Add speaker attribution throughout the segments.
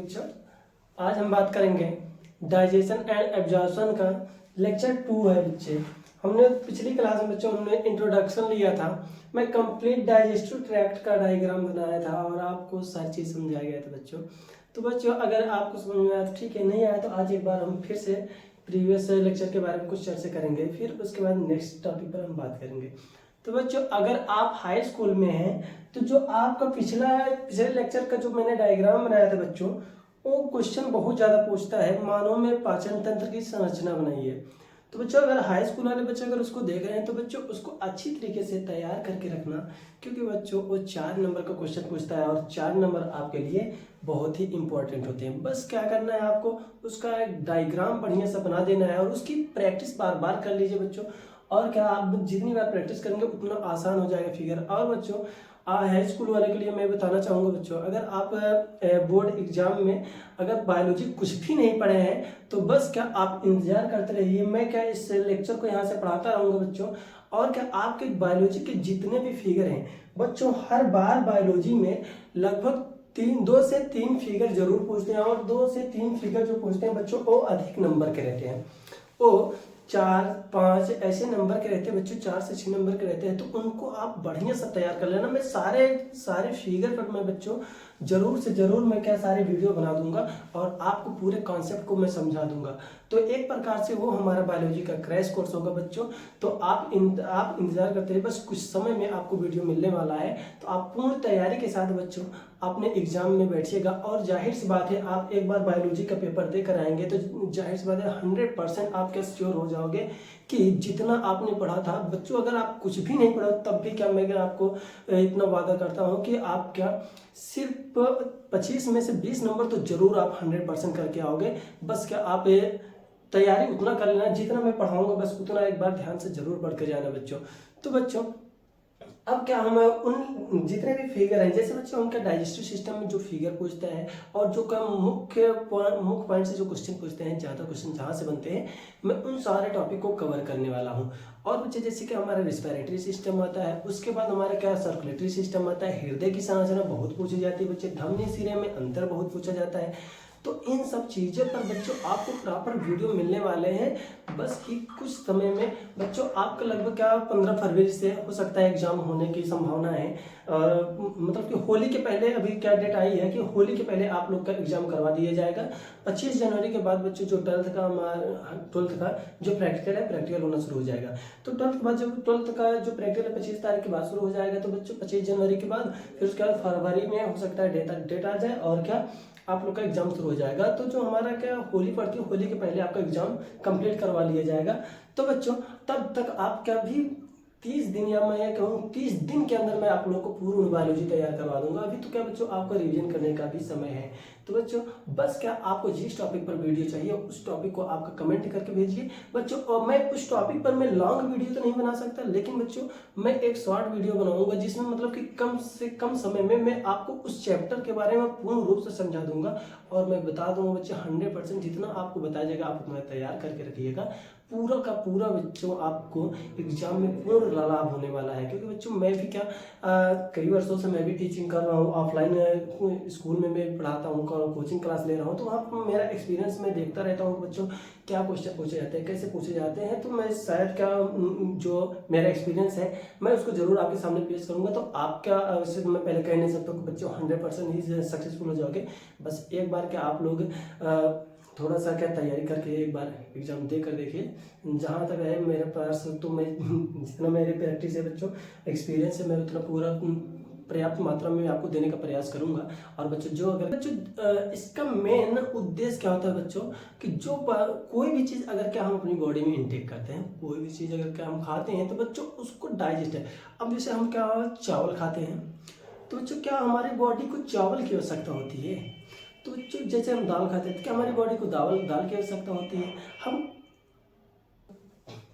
Speaker 1: Picture. आज हम बात करेंगे डाइजेशन एंड एब्जॉर्प्शन का। लेक्चर 2 है बच्चे। हमने पिछली क्लास में बच्चों हमने इंट्रोडक्शन लिया था। मैं कंप्लीट डाइजेस्टिव ट्रैक्ट का डायग्राम बनाया था और आपको सारी चीज़ समझाया गया था बच्चों। तो बच्चों अगर आपको समझ में आया तो ठीक है, नहीं आया तो आज एक बार हम फिर से प्रीवियस लेक्चर के बारे में कुछ चर्चा करेंगे, फिर उसके बाद नेक्स्ट टॉपिक पर हम बात करेंगे। तो बच्चों अगर आप हाई स्कूल में हैं तो जो आपका पिछले लेक्चर का जो मैंने डायग्राम बनाया था बच्चों, वो क्वेश्चन बहुत ज़्यादा पूछता है। मानव में पाचन तंत्र की संरचना बनाई है। तो बच्चों अगर हाई स्कूल वाले बच्चे अगर उसको देख रहे हैं तो बच्चों उसको अच्छी तरीके से तैयार करके रखना, क्योंकि बच्चों वो 4 नंबर का क्वेश्चन पूछता है और 4 नंबर आपके लिए बहुत ही इंपॉर्टेंट होते हैं। बस क्या करना है आपको, उसका एक डायग्राम बढ़िया सा बना देना है और उसकी प्रैक्टिस बार बार कर लीजिए बच्चों। और क्या आप जितनी बार प्रैक्टिस करेंगे उतना आसान हो जाएगा फिगर। और बच्चों हाई स्कूल वाले के लिए मैं बताना चाहूँगा बच्चों, अगर आप बोर्ड एग्जाम में अगर बायोलॉजी कुछ भी नहीं पढ़े हैं तो बस क्या आप इंतजार करते रहिए। मैं क्या इस लेक्चर को यहाँ से पढ़ाता रहूँगा बच्चों। और क्या आपके बायोलॉजी के जितने भी फिगर हैं बच्चों, हर बार बायोलॉजी में लगभग 2 से 3 फिगर जरूर पूछते हैं, और 2 से 3 फिगर जो पूछते हैं बच्चों वो अधिक नंबर के रहते हैं। वो 4, 5 ऐसे नंबर के रहते हैं बच्चों, 4 से 6 नंबर के रहते हैं। तो उनको आप बढ़िया सा तैयार कर लेना। मैं सारे फिगर पर मैं बच्चों जरूर से जरूर मैं क्या सारे वीडियो बना दूंगा और आपको पूरे कॉन्सेप्ट को मैं समझा दूंगा। तो एक प्रकार से वो हमारा बायोलॉजी का क्रैश कोर्स होगा बच्चों। तो आप इंतजार करते रहिए, बस कुछ समय में आपको वीडियो मिलने वाला है। तो आप पूर्ण तैयारी के साथ बच्चों अपने एग्जाम में बैठिएगा। और जाहिर सी बात है, आप एक बार बायोलॉजी का पेपर देकर आएंगे तो जाहिर सी बात है 100% आप क्या श्योर हो जाओगे कि जितना आपने पढ़ा था बच्चों, अगर आप कुछ भी नहीं पढ़ा तब भी क्या मैं आपको इतना वादा करता हूँ कि आप क्या सिर्फ 25 में से 20 नंबर तो जरूर आप 100% करके आओगे। बस क्या आप तैयारी उतना कर लेना, जितना मैं पढ़ाऊंगा बस उतना एक बार ध्यान से जरूर पढ़ के जाना बच्चों। तो बच्चों अब क्या हम उन जितने भी फिगर हैं, जैसे बच्चों उनका डाइजेस्टिव सिस्टम में जो फिगर पूछता है और जो का मुख्य पॉइंट से जो क्वेश्चन पूछते हैं, ज़्यादा क्वेश्चन जहाँ से बनते हैं, मैं उन सारे टॉपिक को कवर करने वाला हूँ। और बच्चे जैसे कि हमारा रिस्पिरेटरी सिस्टम आता है, उसके बाद हमारा क्या सर्कुलेटरी सिस्टम आता है, हृदय की संरचना बहुत पूछी जाती है बच्चे, धमनी सिरे में अंतर बहुत पूछा जाता है। तो इन सब चीज़ों पर बच्चों आपको प्रॉपर वीडियो मिलने वाले हैं बस ही कुछ समय में बच्चों। आपका लगभग क्या 15 फरवरी से हो सकता है एग्जाम होने की संभावना है। और मतलब कि होली के पहले अभी क्या डेट आई है कि होली के पहले आप लोग का एग्जाम करवा दिया जाएगा। 25 जनवरी के बाद बच्चों जो 12th का जो प्रैक्टिकल है, प्रैक्टिकल होना शुरू हो जाएगा। तो 12th के बाद जब 12th का जो प्रैक्टिकल 25 तारीख के बाद शुरू हो जाएगा, तो बच्चों 25 जनवरी के बाद फिर उसके बाद फरवरी में हो सकता है डेट आ जाए और क्या आप लोग का एग्जाम शुरू हो जाएगा। तो जो हमारा क्या होली पड़ती है, होली के पहले आपका एग्जाम कंप्लीट करवा लिया जाएगा। तो बच्चों तब तक आप क्या भी 30 दिन या मैं कहूँ 30 दिन के अंदर मैं आप लोगों को पूर्ण बायोलॉजी तैयार करवा दूंगा। अभी तो क्या बच्चों आपको रिवीजन करने का भी समय है। तो बच्चों बस क्या आपको जिस टॉपिक पर वीडियो चाहिए उस टॉपिक को आपका कमेंट करके भेजिए बच्चों। और मैं उस टॉपिक पर मैं लॉन्ग वीडियो तो नहीं बना सकता, लेकिन बच्चों मैं एक शॉर्ट वीडियो बनाऊंगा जिसमें मतलब कि कम से कम समय में मैं आपको उस चैप्टर के बारे में पूर्ण रूप से समझा दूंगा। और मैं बता दूंगा बच्चे 100% जितना आपको बताया जाएगा आप उतना तैयार करके रखिएगा। पूरा का पूरा बच्चों आपको एग्जाम में पूर्ण लाभ होने वाला है। क्योंकि बच्चों मैं भी क्या कई वर्षों से मैं भी टीचिंग कर रहा हूँ, ऑफलाइन स्कूल में मैं पढ़ाता हूँ, कोचिंग क्लास ले रहा हूँ। तो वहाँ पर मेरा एक्सपीरियंस मैं देखता रहता हूँ बच्चों क्या क्वेश्चन पूछे जाते हैं, कैसे पूछे जाते हैं। तो मैं शायद क्या जो मेरा एक्सपीरियंस है मैं उसको जरूर आपके सामने पेश करूंगा। तो आप क्या वैसे मैं पहले कह नहीं सकता कि बच्चों 100% ही सक्सेसफुल हो जाओगे। बस एक बार क्या आप लोग थोड़ा सा क्या तैयारी करके एक बार एग्जाम दे कर देखिए। जहाँ तक है मेरे पास तो मैं जितना मेरी प्रैक्टिस है बच्चों, एक्सपीरियंस है, मैं उतना पूरा पर्याप्त मात्रा में आपको देने का प्रयास करूंगा। और बच्चों जो अगर बच्चों इसका मेन उद्देश्य क्या होता है बच्चों कि जो कोई भी चीज़ अगर क्या हम अपनी बॉडी में इंटेक करते हैं, कोई भी चीज़ अगर क्या हम खाते हैं तो बच्चों उसको डाइजेस्ट है। अब जैसे हम क्या चावल खाते हैं तो बच्चों क्या हमारी बॉडी को चावल की आवश्यकता होती है। तो बच्चों जैसे हम दाल खाते हैं तो क्या हमारी बॉडी को दाल की आवश्यकता होती है। हम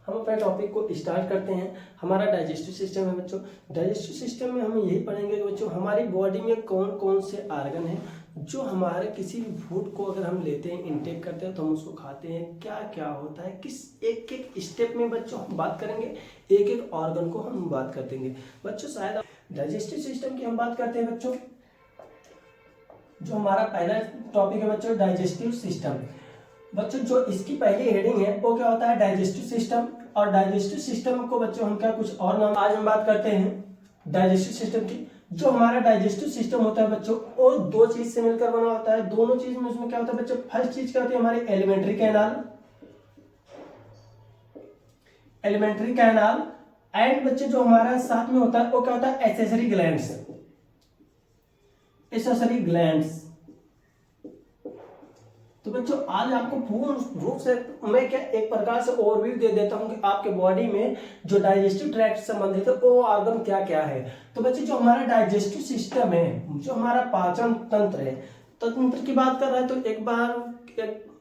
Speaker 1: अपने टॉपिक को स्टार्ट करते हैं। हमारा डाइजेस्टिव सिस्टम है बच्चों। डाइजेस्टिव सिस्टम में हम यही पढ़ेंगे कि बच्चों हमारी बॉडी में कौन कौन से आर्गन हैं जो हमारे किसी भी फूड को अगर हम लेते हैं, इंटेक करते हैं तो हम उसको खाते हैं, क्या क्या होता है, किस एक एक स्टेप में बच्चों हम बात करेंगे, एक एक ऑर्गन को हम बात कर देंगे बच्चों। शायद डाइजेस्टिव सिस्टम की हम बात करते हैं बच्चों। जो हमारा पहला टॉपिक है बच्चों डाइजेस्टिव सिस्टम। बच्चों जो इसकी पहली हेडिंग है वो क्या होता है डाइजेस्टिव सिस्टम। और डाइजेस्टिव सिस्टम को बच्चों हम क्या कुछ और नाम आज हम बात करते हैं डाइजेस्टिव सिस्टम की। जो हमारा डाइजेस्टिव सिस्टम होता है बच्चों वो दो चीज से मिलकर बना होता है। दोनों चीज में उसमें क्या होता है बच्चों, फर्स्ट चीज क्या होती है हमारी alimentary canal, alimentary canal and बच्चे जो हमारा साथ में होता है वो क्या होता है एक्सेसरी ग्लैंड्स, एक्सेसरी ग्लैंड्स। तो बच्चों आज आपको पूर्ण रूप से मैं क्या एक प्रकार से ओवरव्यू दे देता हूं कि आपके बॉडी में जो डाइजेस्टिव ट्रैक्ट से संबंधित है वो ऑर्गन क्या क्या है। तो बच्चे जो हमारा डाइजेस्टिव सिस्टम है, जो हमारा पाचन तंत्र है, तंत्र की बात कर रहा है तो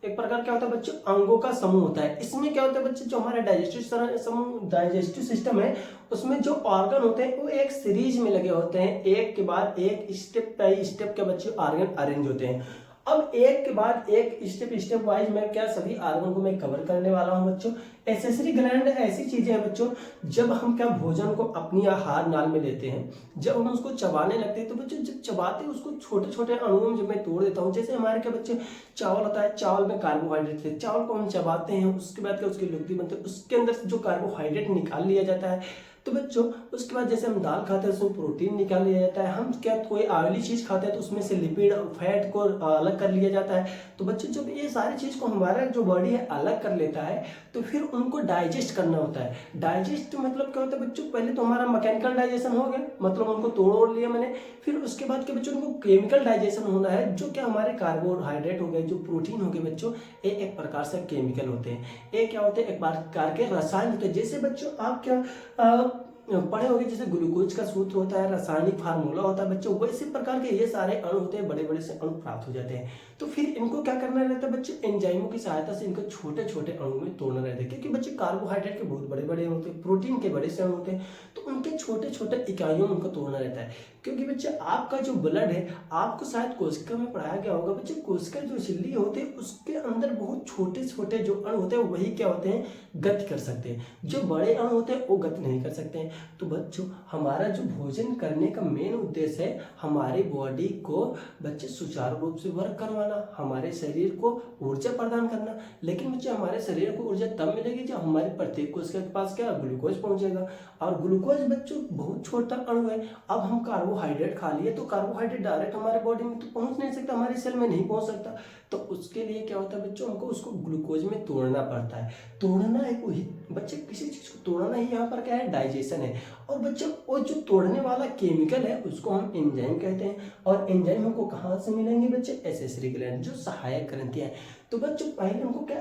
Speaker 1: एक प्रकार क्या होता है बच्चों अंगों का समूह होता है। इसमें क्या होता है बच्चे जो हमारा डाइजेस्टिव सिस्टम है उसमें जो ऑर्गन होते हैं वो एक सीरीज में लगे होते हैं, एक के बाद एक स्टेप बाय स्टेप के बच्चे ऑर्गन अरेंज होते हैं। अब एक के बाद एक स्टेप वाइज मैं क्या सभी ऑर्गन को मैं कवर करने वाला हूं बच्चों। एक्सेसरी ग्लैंड ऐसी चीजें हैं बच्चों, जब हम क्या भोजन को अपनी आहार नाल में लेते हैं, जब हम उसको चबाने लगते हैं तो बच्चों जब चबाते हैं उसको छोटे छोटे अणुओं में जब मैं तोड़ देता हूँ, जैसे हमारे क्या बच्चे चावल होता है, चावल में कार्बोहाइड्रेट थे, चावल को हम चबाते हैं उसके बाद क्या उसकी लुगदी बनती है, उसके अंदर से जो कार्बोहाइड्रेट निकाल लिया जाता है। तो बच्चों उसके बाद जैसे हम दाल खाते हैं उसमें प्रोटीन निकाल लिया जाता है, हम क्या कोई ऑयली चीज खाते हैं तो उसमें से लिपिड फैट को अलग कर लिया जाता है। तो बच्चों जब ये सारी चीज को हमारा जो बॉडी है अलग कर लेता है तो फिर उनको डाइजेस्ट करना होता है। डाइजेस्ट मतलब क्या होता है बच्चों, पहले तो हमारा मैकेनिकल डाइजेशन हो गया, मतलब उनको तोड़ लिया मैंने, फिर उसके बाद के बच्चों उनको केमिकल डाइजेशन होना है, जो क्या हमारे कार्बोहाइड्रेट हो गए, जो प्रोटीन हो गए बच्चों, ये एक प्रकार से केमिकल होते हैं। ये क्या होते हैं एक प्रकार के रसायन होते हैं। जैसे बच्चों आप क्या पढ़े होंगे जैसे ग्लूकोज का सूत्र होता है, रासायनिक फार्मूला होता है बच्चों, वैसे प्रकार के ये सारे अणु होते हैं, बड़े बड़े से अणु प्राप्त हो जाते हैं। तो फिर इनको क्या करना रहता है बच्चे, एंजाइमों की सहायता से इनको छोटे छोटे अणु में तोड़ना रहता है, क्योंकि बच्चे कार्बोहाइड्रेट के बहुत बड़े बड़े होते हैं, प्रोटीन के बड़े से अणु होते हैं, तो उनके छोटे छोटे इकाइयों में उनको तोड़ना रहता है। क्योंकि बच्चे आपका जो ब्लड है, आपको शायद कोशिका में पढ़ाया गया होगा बच्चे, कोशिका जो झिल्ली होती है उसके अंदर बहुत छोटे छोटे जो अणु होते हैं वही क्या होते हैं गति कर सकते हैं, जो बड़े अणु होते हैं वो गति नहीं कर सकते हैं। तो बच्चों हमारा जो भोजन करने का मेन उद्देश्य है हमारी बॉडी को बच्चे सुचारू रूप से वर्क करवाना, हमारे शरीर को ऊर्जा प्रदान करना। लेकिन बच्चे हमारे शरीर को ऊर्जा तब मिलेगी जब हमारे प्रत्येक कोशिका के पास क्या ग्लूकोज पहुंचेगा, और ग्लूकोज बच्चों बहुत छोटा अणु है। अब हम कार्बोहाइड्रेट खा लिए तो कार्बोहाइड्रेट डायरेक्ट हमारे बॉडी में तो पहुंच नहीं सकता, हमारे सेल में नहीं पहुंच सकता, तो उसके लिए क्या होता है बच्चों हमको उसको ग्लूकोज में तोड़ना पड़ता है। तोड़ना है वही बच्चे, किसी चीज को तोड़ना ही यहाँ पर क्या है डाइजेशन है। और बच्चों वो जो तोड़ने वाला केमिकल है उसको हम एंजाइम कहते हैं, और एंजाइम हमको कहाँ से मिलेंगे बच्चे, एक्सेसरी ग्लैंड जो सहायक ग्रंथियां हैं। तो बच्चों पहले हमको क्या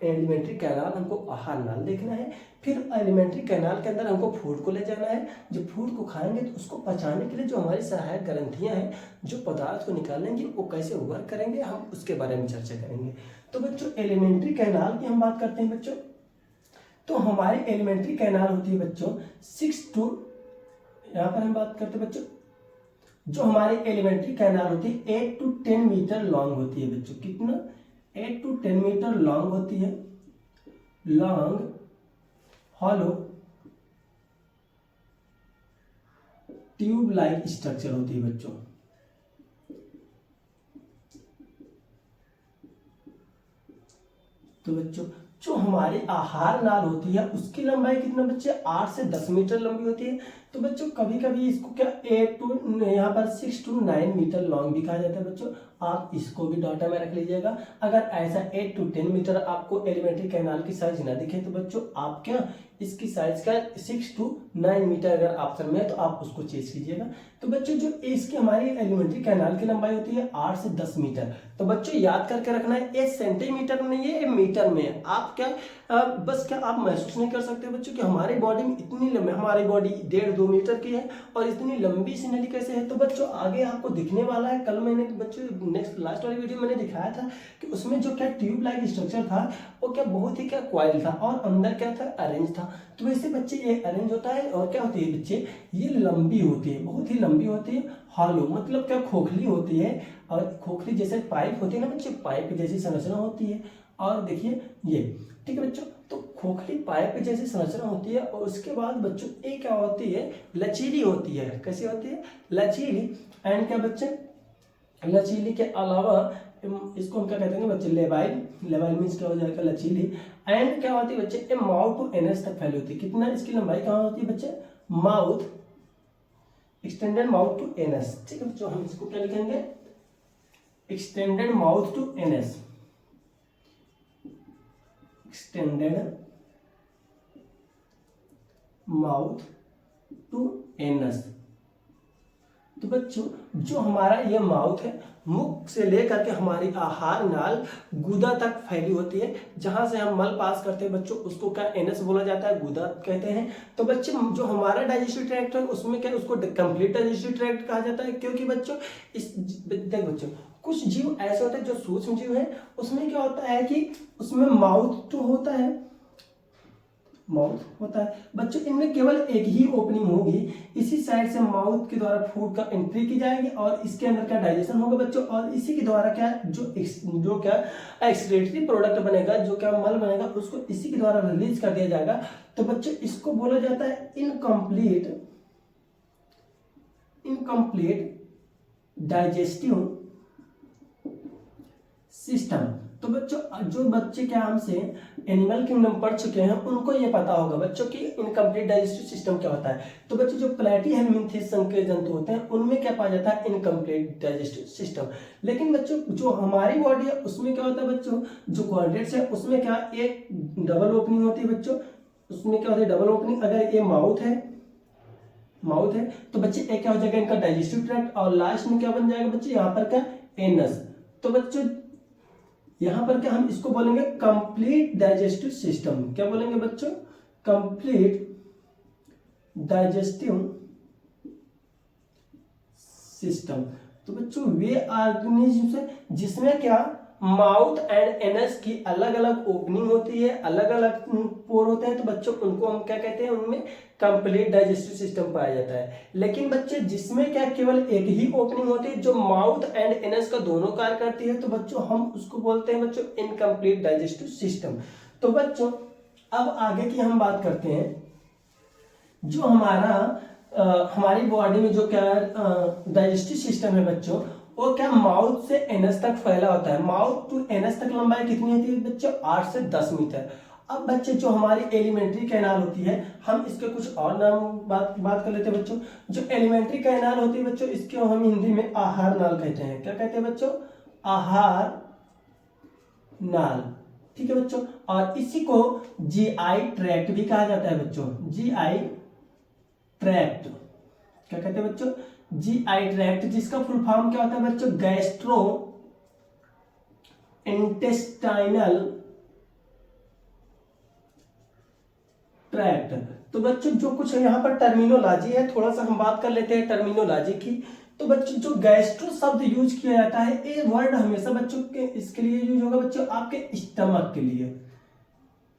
Speaker 1: एलिमेंट्री कैनाल हमको आहार नाल देखना है, फिर एलिमेंट्री कैनाल के अंदर हमको फूड को ले जाना है, जब फूड को खाएंगे तो उसको पचाने के लिए जो हमारी सहायक ग्रंथियां हैं जो पदार्थ को निकालेंगे वो कैसे वर्क करेंगे हम उसके बारे में चर्चा करेंगे। तो बच्चों एलिमेंट्री कैनाल की हम बात करते हैं बच्चों, तो हमारी एलिमेंट्री कैनाल होती है बच्चों 6 टू, यहाँ पर हम बात करते हैं बच्चों जो हमारी एलिमेंट्री कैनाल होती है 8 to 10 मीटर लॉन्ग होती है बच्चों, कितना 8 to 10 मीटर लॉन्ग होती है, long hollow tube like structure होती है बच्चों। तो बच्चों जो हमारी आहार नाल होती है उसकी लंबाई कितना बच्चे 8 से 10 मीटर लंबी होती है। तो बच्चों कभी कभी इसको क्या 8 to यहाँ पर 6 to 9 मीटर लॉन्ग भी कहा जाता है बच्चों, आप इसको भी डाटा में रख लीजिएगा। अगर ऐसा 8 to 10 मीटर आपको एलिमेंट्री कैनाल की साइज ना दिखे तो बच्चों आप क्या इसकी साइज का 6 to 9 मीटर अगर ऑप्शन में है तो आप उसको चेंज कीजिएगा। तो बच्चों जो इसकी हमारी एलिमेंट्री कैनाल की लंबाई होती है 8 से 10 मीटर। तो बच्चों याद करके रखना है ये सेंटीमीटर में नहीं है, ये मीटर में है। आप क्या बस क्या आप महसूस नहीं कर सकते बच्चों कि हमारी बॉडी में इतनी लंबी, हमारी बॉडी 1.5-2 मीटर की है और इतनी लंबी सी नली कैसे है। तो बच्चों आगे आपको दिखने वाला है, कल मैंने बच्चों नेक्स्ट लास्ट वाली वीडियो मैंने दिखाया था कि उसमें जो क्या ट्यूब लाइक स्ट्रक्चर था वो क्या बहुत ही क्या क्वाइल था और अंदर क्या था अरेंज था। तो वैसे बच्चे ये अरेंज होता है और क्या होती है बच्चे ये लंबी होती है, बहुत ही लंबी होती है, हॉलो मतलब क्या खोखली होती है, और खोखली जैसे पाइप होती है ना बच्चे, पाइप जैसी संरचना होती है। और देखिए ये ठीक है बच्चों, तो खोखली पाइप जैसी संरचना होती है और उसके बाद बच्चों ये क्या होती है लचीली होती है। कैसी होती है लचीली, एंड क्या बच्चे लचीली के अलावा इसको हम क्या कहते हैं बच्चे, लेबाइल। लेबाइल मीन्स क्या हो जाएगा, लचीली। एंड क्या होती है बच्चे, ए माउथ टू एनएस तक फैली होती है। कितना इसकी लंबाई कहाँ होती है बच्चे, mouth, extended mouth to anus. ठीक है बच्चों, हम इसको क्या लिखेंगे, extended mouth to anus, extended mouth to anus. तो बच्चों जो हमारा ये माउथ है, मुख से लेकर के हमारी आहार नाल गुदा तक फैली होती है, जहां से हम मल पास करते हैं बच्चों, उसको क्या एनस बोला जाता है, गुदा कहते हैं। तो बच्चे जो हमारा डाइजेस्टिव ट्रैक्ट है उसमें क्या, उसको कंप्लीट डाइजेस्टिव ट्रैक्ट कहा जाता है, क्योंकि बच्चों इस देख बच्चों कुछ जीव ऐसे होते हैं जो सूक्ष्म जीव है, उसमें क्या होता है कि उसमें माउथ तो होता है, माउथ होता है बच्चों, इनमें केवल एक ही ओपनिंग होगी, इसी साइड से माउथ के द्वारा फूड का एंट्री की जाएगी और इसके अंदर क्या डाइजेशन होगा बच्चों, और इसी के द्वारा क्या जो क्या एक्सक्रीटरी प्रोडक्ट बनेगा, जो क्या मल बनेगा, उसको इसी के द्वारा रिलीज कर दिया जाएगा। तो बच्चों इसको बोला जाता है इनकम्प्लीट डाइजेस्टिव सिस्टम। तो बच्चों जो बच्चे क्या हमसे एनिमल किंगडम पढ़ चुके हैं उनको ये पता होगा बच्चों की इनकम्प्लीट डाइजेस्टिव सिस्टम क्या होता है। तो बच्चों जो प्लेटीहेल्मिन्थेस संघ के जंतु होते हैं उनमें क्या पाया जाता है, इनकम्प्लीट डाइजेस्टिव सिस्टम। लेकिन बच्चों जो हमारी बॉडी है उसमें क्या होता है बच्चों, जो क्वाड्रेट्स है उसमें क्या एक डबल ओपनिंग होती है बच्चों, उसमें क्या होती है डबल ओपनिंग। अगर ये माउथ है तो बच्चे एक क्या हो जाएगा इनका डाइजेस्टिव ट्रैक्ट, और लास्ट में क्या बन जाएगा बच्चे, यहाँ पर क्या एनस। तो बच्चों यहां पर क्या हम इसको बोलेंगे कंप्लीट डाइजेस्टिव सिस्टम। क्या बोलेंगे बच्चों, कंप्लीट डाइजेस्टिव सिस्टम। तो बच्चों वे ऑर्गेनिज्म है जिसमें क्या माउथ एंड एनस की अलग अलग ओपनिंग होती है, अलग अलग पोर होते हैं। तो बच्चों उनको हम क्या कहते हैं, उनमें कंप्लीट डाइजेस्टिव सिस्टम पाया जाता है। लेकिन बच्चे जिसमें क्या केवल एक ही ओपनिंग होती है जो माउथ एंड एनस का दोनों कार्य करती है, तो बच्चों हम उसको बोलते हैं बच्चों इनकम्प्लीट डाइजेस्टिव सिस्टम। तो बच्चों अब आगे की हम बात करते हैं, जो हमारी बॉडी में जो क्या डाइजेस्टिव सिस्टम है बच्चों, वो क्या माउथ से एनस तक फैला होता है। माउथ टू एनस तक लंबाई कितनी होती है बच्चों, 8 से 10 मीटर। अब बच्चे जो हमारी एलिमेंट्री कैनाल होती है, हम इसके कुछ और नाम बात कर लेते हैं बच्चों। जो एलिमेंट्री कैनाल होती है बच्चों, इसको हम हिंदी में आहार नाल कहते हैं। क्या कहते हैं बच्चों, आहार नाल। ठीक है बच्चों, और इसी को जीआई ट्रैक्ट भी कहा जाता है बच्चों, जीआई ट्रैक्ट। क्या कहते हैं बच्चों, जीआई ट्रैक्ट, जिसका फुल फॉर्म क्या होता है बच्चों, गैस्ट्रो इंटेस्टाइनल ट्रैक्ट। तो बच्चों जो कुछ यहाँ पर टर्मिनोलॉजी है, थोड़ा सा हम बात कर लेते हैं टर्मिनोलॉजी की। तो बच्चों जो गैस्ट्रो शब्द यूज किया जाता है, ये वर्ड हमेशा बच्चों के इसके लिए यूज होगा बच्चों, आपके स्टमक के लिए,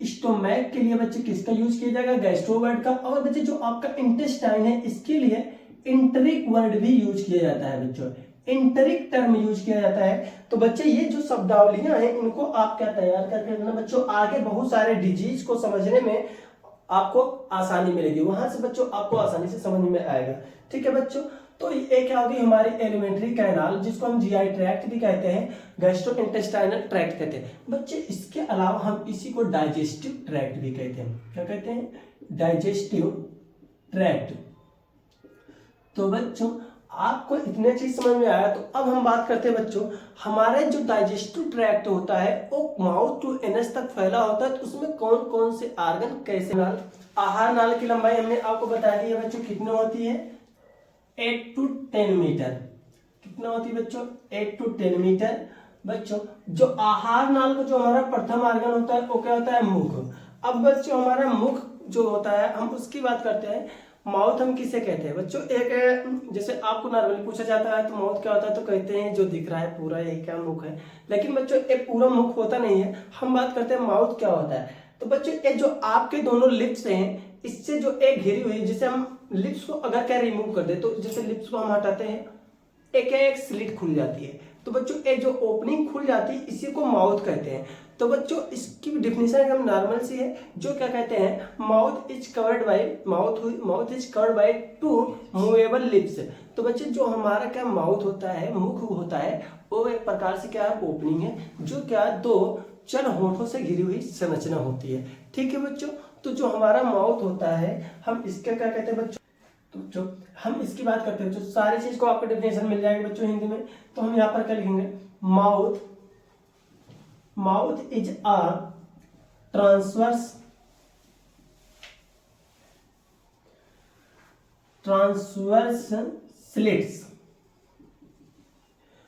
Speaker 1: स्टोमैक के लिए बच्चे किसका यूज किया जाएगा, गैस्ट्रो वर्ड का। और बच्चे जो आपका इंटेस्टाइन है, इसके लिए इंटरिक वर्ड भी यूज किया जाता है बच्चों, इंटरिक टर्म यूज किया जाता है। तो बच्चे ये जो शब्दावलियां हैं इनको आप क्या तैयार करके रखना बच्चों, आगे बहुत सारे डिजीज को समझने में आपको आसानी मिलेगी, वहां से बच्चों आपको आसानी से समझ में आएगा। ठीक है बच्चों, तो ये क्या होगी हमारी एलिमेंट्री कैनाल, जिसको हम जीआई ट्रैक्ट भी कहते हैं, गैस्ट्रोइंटेस्टाइनल ट्रैक्ट कहते हैं बच्चे। इसके अलावा हम इसी को डाइजेस्टिव ट्रैक्ट भी कहते हैं। क्या कहते हैं, डाइजेस्टिव ट्रैक्ट। तो बच्चों आपको इतने चीज समझ में आया, तो अब हम बात करते हैं बच्चों, हमारे जो डाइजेस्टिव ट्रैक्ट होता है वो माउथ टू एनस तक फैला होता है। तो उसमें कौन कौन से ऑर्गन कैसे नाल, आहार नाल की लंबाई हमने आपको बता दी है बच्चों, कितनी होती है, 8 to 10 मीटर। कितना होती है बच्चों, 8 to 10 मीटर। बच्चों जो आहार नाल का जो हमारा प्रथम ऑर्गन होता है वो क्या होता है, मुख। अब बच्चों हमारा मुख जो होता है, हम उसकी बात करते हैं। माउथ हम किसे कहते हैं बच्चों, एक जैसे आपको नॉर्मली पूछा जाता है तो माउथ क्या होता है, तो कहते हैं जो दिख रहा है पूरा यही क्या मुख है। लेकिन बच्चों एक पूरा मुख होता नहीं है, हम बात करते हैं माउथ क्या होता है। तो बच्चों ये जो आपके दोनों लिप्स हैं, इससे जो एक घिरी हुई, जिसे हम लिप्स को अगर क्या रिमूव कर दे, तो जैसे लिप्स को हम हटाते हैं, एक स्लिट खुल जाती है। तो बच्चों ये जो ओपनिंग खुल जाती है इसी को माउथ कहते हैं। तो बच्चों इसकी डेफिनेशन एकदम नॉर्मल सी है, जो क्या कहते हैं, mouth is covered by two movable lips. तो बच्चे जो हमारा क्या माउथ होता है, मुख होता है, वो एक प्रकार से क्या है, ओपनिंग है, जो क्या दो चल होठों से घिरी हुई संरचना होती है। ठीक है बच्चों, तो जो हमारा माउथ होता है, हम इसका क्या कहते हैं बच्चों, तो जो हम इसकी बात करते हैं बच्चों, सारी चीज को आपको डेफिनेशन मिल जाएगी बच्चों हिंदी में। तो हम यहाँ पर क्या लिखेंगे, mouth is a transverse slits.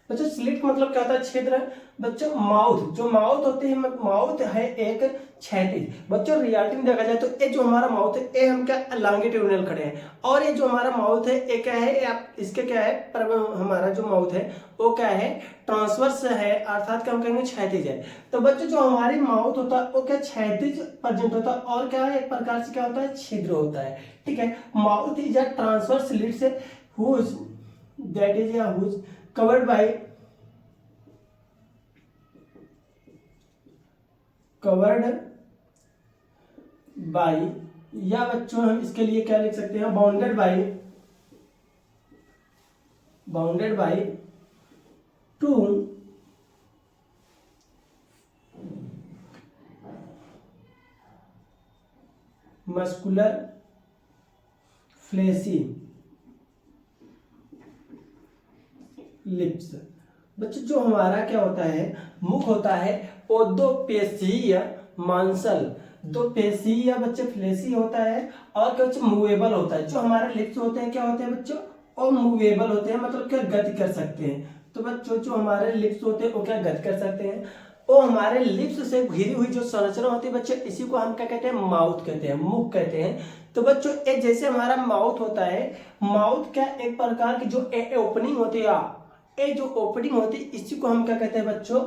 Speaker 1: बच्चों स्लिट मतलब क्या होता है, छिद्र। बच्चों माउथ, जो माउथ होते हैं, माउथ है एक क्षैतिज। बच्चों रियलिटी में देखा जाए तो ये जो हमारा माउथ है, ये हम क्या लॉन्गिट्यूडिनल खड़े हैं, और ये जो हमारा माउथ है ये क्या है, आप इसके क्या है, पर हमारा जो माउथ है वो क्या है, ट्रांसवर्स है, अर्थात क्या हम कहेंगे क्षैतिज है। तो बच्चों जो हमारी माउथ होता है वो क्या क्षैतिज प्रेजेंट होता है, और क्या है, एक प्रकार से क्या होता है, छिद्र होता है। ठीक है, mouth is a transverse slit से हुज दैट इज या हुज covered by या बच्चों हम इसके लिए क्या लिख सकते हैं, bounded by two muscular fleshy lips. बच्चों जो हमारा क्या होता है, मुख होता है, वो दो पेशीय मांसल, दो पेशीय बच्चे फ्लेसी होता है, और क्या बच्चे मूवेबल होता है। जो हमारे लिप्स होते हैं क्या होते हैं बच्चों, और मूवेबल होते हैं, मतलब क्या गति कर सकते हैं। तो बच्चों जो हमारे लिप्स होते हैं वो क्या गति कर सकते हैं, वो हमारे लिप्स से घिरी हुई जो संरचना होती है बच्चों, इसी को हम क्या कहते हैं, माउथ कहते हैं, मुख कहते हैं। तो बच्चों एक जैसे हमारा माउथ होता है, माउथ क्या एक प्रकार की जो ओपनिंग होती है, ये जो ओपनिंग होती है इसी को हम क्या कहते हैं बच्चों,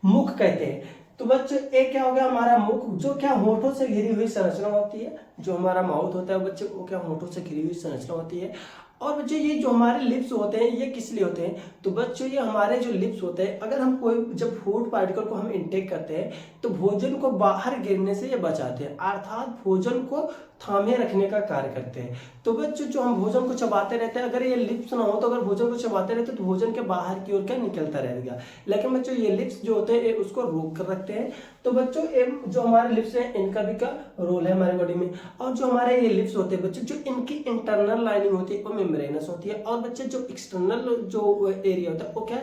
Speaker 1: मुख कहते हैं। तो बच्चों एक क्या हो गया, हमारा मुख, जो क्या होठों से घिरी हुई संरचना होती है। जो हमारा माउथ होता है बच्चों, वो क्या होठों से घिरी हुई संरचना होती है। और बच्चों ये जो हमारे लिप्स होते हैं, ये किस लिए होते हैं, तो बच्चों ये हमारे जो लिप्स होते हैं, अगर हम कोई जब फूड पार्टिकल को हम इनटेक करते हैं तो भोजन को बाहर गिरने से ये बचाते हैं, अर्थात भोजन को थामे रखने का कार्य करते हैं। तो बच्चों जो हम भोजन को चबाते रहते हैं, अगर ये लिप्स ना हो तो अगर भोजन को चबाते रहते तो भोजन के बाहर की ओर क्या निकलता रहेगा, लेकिन बच्चों ये लिप्स जो होते हैं ये उसको रोक कर रखते हैं। तो बच्चों जो हमारे लिप्स हैं इनका भी क्या रोल है हमारी बॉडी में। और जो हमारे ये लिप्स होते हैं बच्चों, जो इनकी इंटरनल लाइनिंग होती है वो मेम्ब्रेनस होती है, और बच्चे जो एक्सटर्नल जो एरिया होता है वो क्या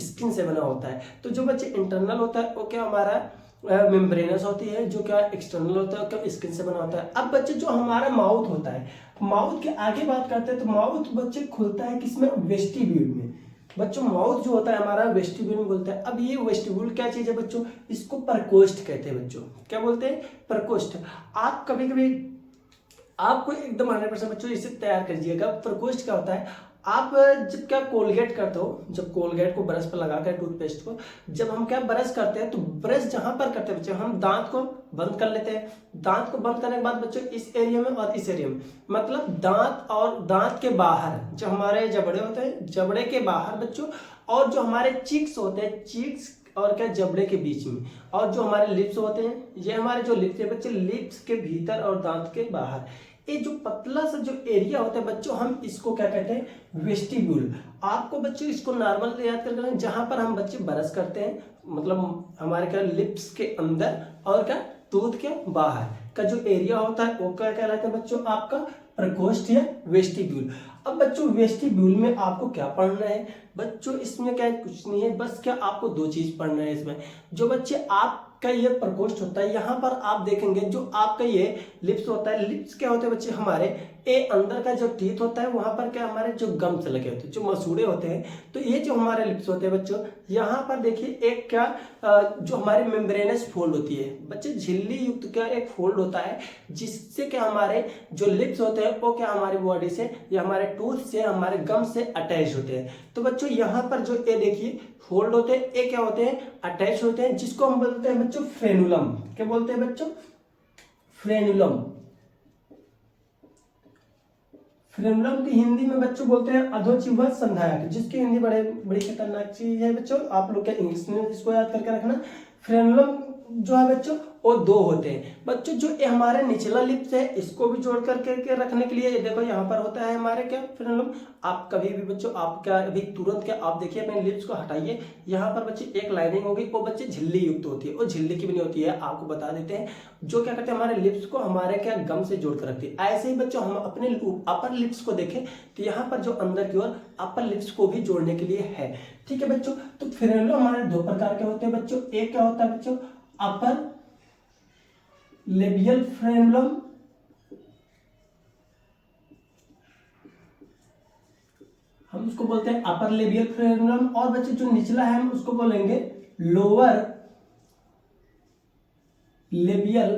Speaker 1: स्किन से बना होता है। तो जो बच्चे इंटरनल होता है वो क्या हमारा मेम्ब्रेनस होती है, जो क्या एक्सटर्नल होता है क्या स्किन से बना होता है। अब बच्चे जो हमारा माउथ होता है, माउथ के आगे बात करते हैं तो माउथ बच्चे खुलता है किसमें, वेस्टिब्यूल में। बच्चों माउथ जो होता है हमारा वेस्टिब्यूल में खुलता है। अब ये वेस्टिब्यूल क्या चीज है बच्चों, इसको प्रकोष्ठ कहते हैं बच्चों। क्या बोलते हैं, प्रकोष्ठ। आप कभी कभी आपको एकदम 100% बच्चों इसे तैयार करिएगा। प्रकोष्ठ क्या होता है, आप जब क्या कोलगेट करते हो, जब कोलगेट को ब्रश पर लगा कर टूथपेस्ट को जब हम क्या ब्रश करते हैं, तो ब्रश जहां पर करते हैं बच्चों, हम दांत को बंद कर लेते हैं। दांत को बंद करने के बाद बच्चों इस एरिया में और इस एरिया में, मतलब दांत और दांत के बाहर जो हमारे जबड़े होते हैं, जबड़े के बाहर बच्चों, और जो हमारे चिक्स होते हैं, चिक्स और क्या जबड़े के बीच में, और जो हमारे लिप्स होते हैं, ये हमारे जो लिप्स है बच्चे, लिप्स के भीतर और दांत के बाहर, ये जो पतला सा जो एरिया होता है बच्चों, हम इसको क्या कहते हैं, वेस्टिब्यूल। आपको बच्चों इसको नॉर्मल याद करके, जहां पर हम बच्चे ब्रश करते हैं, मतलब हमारे क्या लिप्स के अंदर और क्या टूथ के बाहर का जो एरिया होता है वो क्या कहलाता है बच्चों, आपका प्रकोष्ठ या वेस्टिब्यूल। अब बच्चों वेस्टिब्यूल में आपको क्या पढ़ना है बच्चों, इसमें क्या कुछ नहीं है, बस क्या आपको दो चीज पढ़ना है इसमें। जो बच्चे आपका ये प्रकोष्ठ होता है, यहाँ पर आप देखेंगे जो आपका ये लिप्स होता है, लिप्स क्या होते हैं बच्चे हमारे, ए अंदर का जो टीथ होता है वहां पर क्या हमारे जो गम्स लगे होते हैं, जो मसूड़े होते हैं। तो ये जो हमारे लिप्स होते हैं बच्चों, यहाँ पर देखिए एक क्या जो हमारी मेम्ब्रेनस फोल्ड होती है बच्चे, झिल्ली युक्त क्या एक फोल्ड होता है, जिससे क्या हमारे जो लिप्स होते हैं वो क्या हमारी बॉडी से या हमारे टूथ से, हमारे गम से अटैच होते हैं। तो बच्चों यहाँ पर जो ये देखिए फोल्ड होते हैं, ये क्या होते हैं, अटैच होते हैं, जिसको हम बोलते हैं बच्चों फ्रेनुलम। क्या बोलते हैं बच्चों, फ्रेनुलम। फ्रेनुलम की हिंदी में बच्चों बोलते हैं अधोचिह्वा संधायक, जिसकी हिंदी बड़ी खतरनाक चीज है बच्चों, आप लोग क्या इंग्लिश में इसको याद करके रखना। फ्रेनुलम जो है बच्चों वो 2 होते हैं बच्चों। जो ये हमारे निचला लिप्स है इसको भी जोड़ करके के रखने के लिए ये देखो यहाँ पर होता है हमारे क्या फ्रेनुलम। आप कभी भी बच्चों आप क्या अभी तुरंत क्या आप देखिए अपने लिप्स को हटाइए, यहाँ पर बच्चे एक लाइनिंग होगी वो बच्चे झिल्ली युक्त होती है, वो झिल्ली की बनी होती है, आपको बता देते हैं। जो क्या करते हैं हमारे लिप्स को हमारे क्या गम से जोड़ कर रखती है। ऐसे ही बच्चों हम अपने अपर लिप्स को देखें तो यहाँ पर जो अंदर की ओर अपर लिप्स को भी जोड़ने के लिए है। ठीक है बच्चों, तो फ्रेनुलम हमारे 2 प्रकार के होते हैं बच्चों। एक क्या होता है बच्चों अपर लेबियल फ्रेनुलम, हम उसको बोलते हैं अपर लेबियल फ्रेनुलम। और बच्चे जो निचला है हम उसको बोलेंगे लोअर लेबियल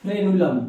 Speaker 1: फ्रेनुलम।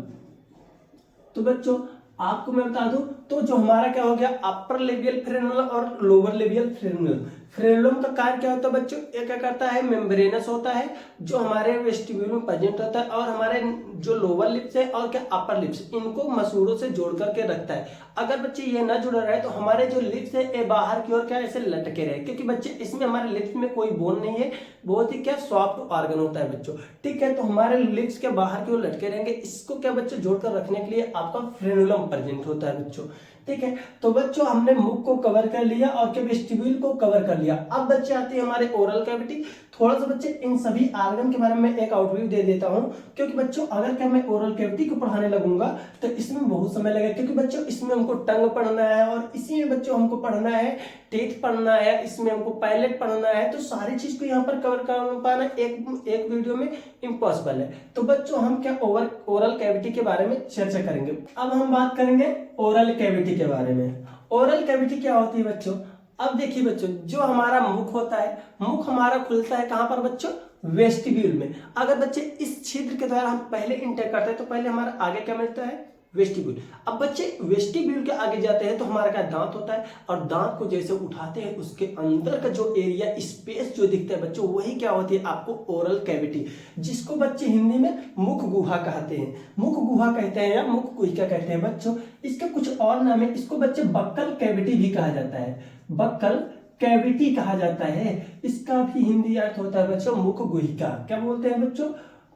Speaker 1: तो बच्चों आपको मैं बता दूं तो जो हमारा क्या हो गया अपर लेबियल फ्रेनुलम और लोअर लेबियल फ्रेनुलम। फ्रेनुलम का कार्य क्या होता है बच्चों, ये क्या करता है मेम्ब्रेनस होता है जो हमारे वेस्टिब्यूल में प्रेजेंट होता है, और हमारे जो लोअर लिप्स है और क्या अपर लिप्स इनको मसूड़ों से जोड़ करके रखता है। अगर बच्चे ये ना जुड़ा रहे तो हमारे जो लिप्स है ये बाहर की ओर क्या ऐसे लटके रहे, क्योंकि बच्चे इसमें हमारे लिप्स में कोई बोन नहीं है, बहुत ही क्या सॉफ्ट ऑर्गन होता है बच्चों। ठीक है, तो हमारे लिप्स के बाहर की ओर लटके रहेंगे, इसको क्या बच्चों जोड़कर रखने के लिए आपका फ्रेनुलम प्रेजेंट होता है बच्चों। ठीक है, तो बच्चों हमने मुख को कवर कर लिया और क्या वेस्टिब्यूल को कवर कर लिया। अब बच्चे आते हैं हमारे ओरल कैविटी। थोड़ा सा बच्चे इन सभी ऑर्गन के बारे में एक आउटव्यू दे देता हूं, क्योंकि बच्चों अगर क्या मैं ओरल कैविटी को पढ़ाने लगूंगा तो इसमें बहुत समय लगेगा, क्योंकि बच्चों इसमें हमको टंग पढ़ना है और इसी में बच्चों हमको पढ़ना है टीथ पढ़ना है, इसमें हमको पैलेट पढ़ना है, तो सारी चीज को यहाँ पर कवर कर पाना एक वीडियो में इम्पॉसिबल है। तो बच्चों हम क्या ओरल कैविटी के बारे में चर्चा करेंगे। अब हम बात करेंगे ओरल कैविटी के बारे में। ओरल कैविटी क्या होती है बच्चों, अब देखिए बच्चों जो हमारा मुख होता है, मुख हमारा खुलता है कहां पर बच्चों वेस्टिब्यूल में। अगर बच्चे इस छिद्र के द्वारा हम पहले इंटेक करते हैं तो पहले हमारा आगे क्या मिलता है वेस्टिब्यूल। अब बच्चे वेस्टिब्यूल के आगे जाते हैं तो हमारा क्या दांत होता है, और दांत को जैसे उठाते हैं उसके अंदर का जो एरिया स्पेस जो दिखता है बच्चों वही क्या होती है आपको ओरल कैविटी, जिसको बच्चे हिंदी में मुख गुहा कहते हैं। मुख गुहा कहते हैं या मुख गुहिका कहते हैं बच्चों। इसका कुछ और नाम है, इसको बच्चे बक्कल कैविटी भी कहा जाता है, बक्कल कैविटी कहा जाता है। इसका भी हिंदी अर्थ होता है बच्चों मुख गुहिका। क्या बोलते हैं बच्चों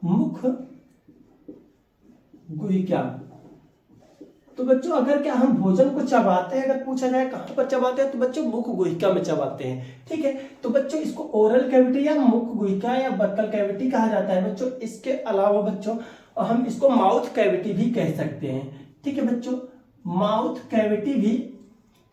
Speaker 1: मुख गुहिका। तो बच्चों अगर क्या हम भोजन को चबाते हैं, अगर पूछा जाए कहां पर चबाते हैं तो बच्चों मुख गुहिका में चबाते हैं। ठीक है, तो बच्चों इसको ओरल कैविटी या मुख गुहिका या बक्कल कैविटी कहा जाता है बच्चों। इसके अलावा बच्चों हम इसको माउथ कैविटी भी कह सकते हैं। ठीक है बच्चों, माउथ कैविटी भी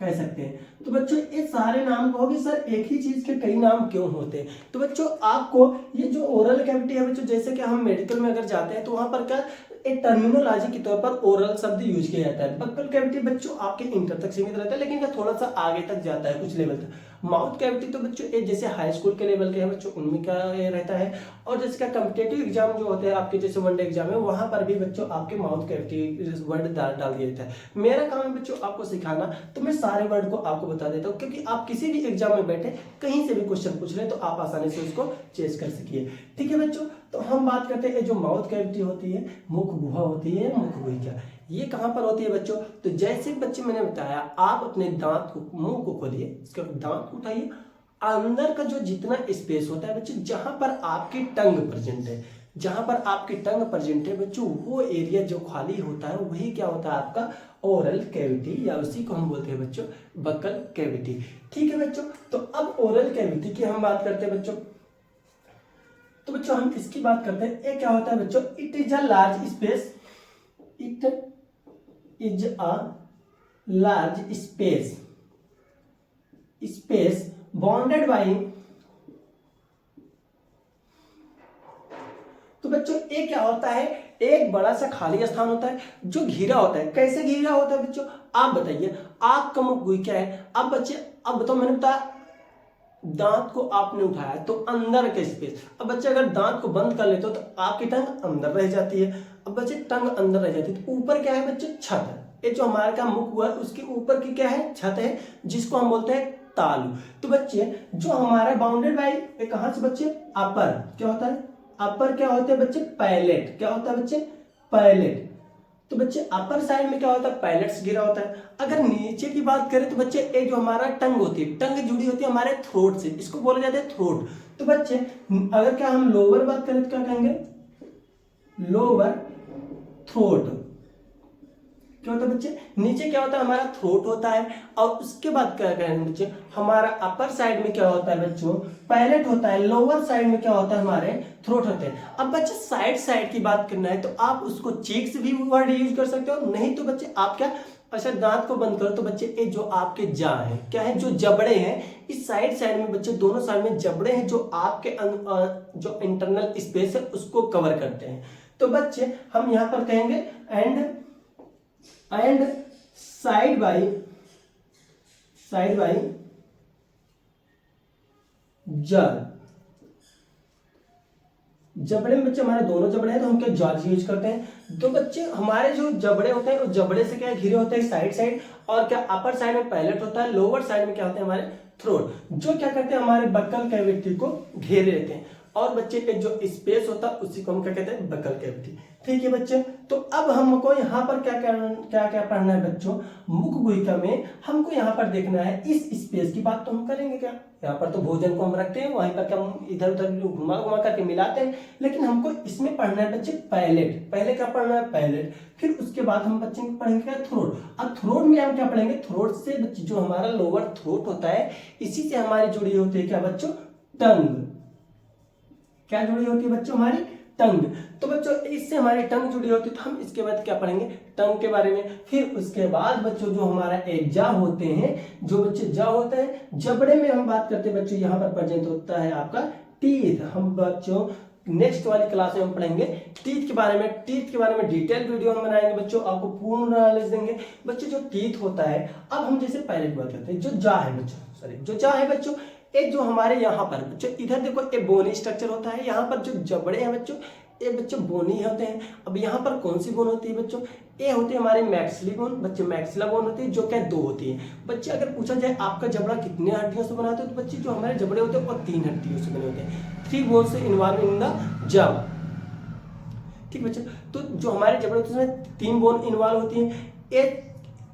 Speaker 1: कह सकते हैं। तो बच्चों ये सारे नाम कहोगे सर एक ही चीज के कई नाम क्यों होते हैं, तो बच्चों आपको ये जो ओरल कैविटी है बच्चों, जैसे कि हम मेडिकल में अगर जाते हैं तो वहां पर क्या एक टर्मिनोलॉजी के तौर पर ओरल शब्द यूज किया जाता है। बक्कल कैविटी बच्चों आपके इंटर तक सीमित रहता है, लेकिन क्या थोड़ा सा आगे तक जाता है कुछ लेवल तक। माउथ कैविटी तो बच्चों ये जैसे हाई स्कूल के लेवल के हैं बच्चों उनमें क्या ये रहता है, और जैसे क्या कॉम्पिटेटिव एग्जाम जो होते हैं आपके जैसे वनडे एग्जाम है वहां पर भी बच्चों आपके माउथ कैविटी वर्ड डाल दिया जाता है। मेरा काम है बच्चों आपको सिखाना, तो मैं सारे वर्ड को आपको बता देता हूँ, क्योंकि आप किसी भी एग्जाम में बैठे कहीं से भी क्वेश्चन पूछ रहे तो आप आसानी से उसको चेस कर सकिए। ठीक है बच्चों, तो हम बात करते हैं जो माउथ कैविटी होती है, मुख गुहा होती है, मुख गुहिका, ये कहां पर होती है बच्चों। तो जैसे बच्चे मैंने बताया आप अपने दांत को मुंह को खोलिए, इसके बाद दांत को उठाइए, अंदर का जो जितना स्पेस होता है बच्चों जहां पर आपकी टंग प्रेजेंट है, जहां पर आपकी टंग प्रेजेंट है बच्चों वो एरिया जो खाली होता है वही क्या होता है आपका ओरल कैविटी, या उसी को हम बोलते हैं बच्चों बक्कल कैविटी। ठीक है बच्चों, तो अब ओरल कैविटी की हम बात करते हैं बच्चों। तो बच्चों हम इसकी बात करते हैं, ये क्या होता है बच्चों, it is a large space, it is a large space, space bounded by. तो बच्चों ये क्या होता है, एक बड़ा सा खाली स्थान होता है जो घिरा होता है। कैसे घिरा होता है बच्चों आप बताइए, आग का मुख गुहिका है। अब बच्चे अब बताओ, मैंने बताया दांत को आपने उठाया तो अंदर के स्पेस, अब बच्चे अगर दांत को बंद कर लेते हो तो आपकी टंग अंदर रह जाती है। अब बच्चे टंग अंदर रह जाती है तो ऊपर क्या है बच्चे छत है, ये जो हमारे का मुख हुआ है उसके ऊपर की क्या है छत है, जिसको हम बोलते हैं तालू। तो बच्चे जो हमारा बाउंडेड बाय कहां से बच्चे अपर क्या होता है, अपर क्या होते हैं बच्चे पैलेट, क्या होता है बच्चे पैलेट, तो बच्चे अपर साइड में क्या होता है, पैलेट्स गिरा होता है। अगर नीचे की बात करें तो बच्चे एक जो हमारा टंग होती है, टंग जुड़ी होती है हमारे थ्रोट से, इसको बोला जाता है थ्रोट। तो बच्चे अगर क्या हम लोअर बात करें तो क्या कहेंगे, लोअर थ्रोट। क्या होता है बच्चे, नीचे क्या होता है हमारा थ्रोट होता है, और उसके बाद क्या कहेंगे बच्चे, हमारा अपर साइड में क्या होता है बच्चों, पैलेट होता है, लोअर साइड में क्या होता है हमारे थ्रोट होते हैं। अब बच्चे साइड साइड की बात करना है तो आप उसको चीक्स भी वर्ड यूज कर सकते हो, नहीं तो बच्चे आप क्या, अच्छा दांत को बंद करो तो बच्चे ये जो आपके जा है क्या है, जो जबड़े हैं इस साइड साइड में बच्चे, दोनों साइड में जबड़े हैं जो आपके जो इंटरनल स्पेस है उसको कवर करते हैं। तो बच्चे हम यहाँ पर कहेंगे एंड साइड बाई जड़। जबड़े में बच्चे हमारे दोनों जबड़े हैं तो हम क्या जॉज यूज करते हैं। तो बच्चे हमारे जो जबड़े होते हैं वो जबड़े से क्या घिरे होते हैं साइड साइड, और क्या अपर साइड में पैलेट होता है, लोअर साइड में क्या होते हैं हमारे थ्रोट, जो क्या करते हैं हमारे बक्कल कैविटी को घेरे रहते हैं। और बच्चे के जो स्पेस होता है उसी को हम क्या कहते हैं, बक्कल कैविटी। ठीक है बच्चे, तो अब हमको यहाँ पर क्या क्या पढ़ना है बच्चों, मुख गुहिका में हमको यहाँ पर देखना है इस स्पेस की बात तो हम करेंगे क्या, यहाँ पर तो भोजन को हम रखते हैं, वहीं पर क्या हम इधर उधर घुमा घुमा करके मिलाते हैं, लेकिन हमको इसमें पढ़ना है बच्चे पैलेट। पहले क्या पढ़ना है, पैलेट, फिर उसके बाद हम बच्चे पढ़ेंगे क्या, थ्रोट। अब थ्रोट में हम क्या पढ़ेंगे, थ्रोट से बच्चे जो हमारा लोअर थ्रोट होता है इसी से हमारी जुड़ी होती है क्या बच्चों, टंग। क्या जुड़ी होती है बच्चों, हमारी टंग। तो बच्चों इससे हमारी टंग जुड़ी होती है, तो हम इसके बाद क्या पढ़ेंगे, टंग के बारे में। फिर उसके बाद बच्चों जो हमारा एक जा होते हैं, जो बच्चे जा होते हैं, जबड़े में हम बात करते हैं बच्चों, यहाँ पर प्रेजेंट होता है आपका टीथ। हम बच्चों नेक्स्ट वाली क्लास में हम पढ़ेंगे टीथ के बारे में। टीथ के बारे में डिटेल वीडियो हम बनाएंगे बच्चों, आपको पूर्ण नॉलेज देंगे बच्चों। जो टीथ होता है, अब हम जैसे पहले बात करते हैं, जो जा है बच्चों, सॉरी जो जा है बच्चों, एक जो हमारे यहाँ पर बच्चों इधर देखो एक बोनी स्ट्रक्चर होता है, यहाँ पर जो जबड़े हैं बच्चों ये बच्चों बोनी होते हैं। अब यहाँ पर कौन सी बोन होती है बच्चों, ये होती है हमारे मैक्सिली बोन बच्चे, मैक्सिला बोन होती है जो क्या दो होती है बच्चे। अगर पूछा जाए आपका जबड़ा कितने हड्डियों से बना होता है, तो बच्चे जो हमारे जबड़े होते हैं वो 3 हड्डियों से बने होते हैं, 3 बोन से इन्वॉल्व इन द जब। ठीक बच्चे, तो जो हमारे जबड़े होते हैं उसमें 3 बोन इन्वॉल्व होती है। एक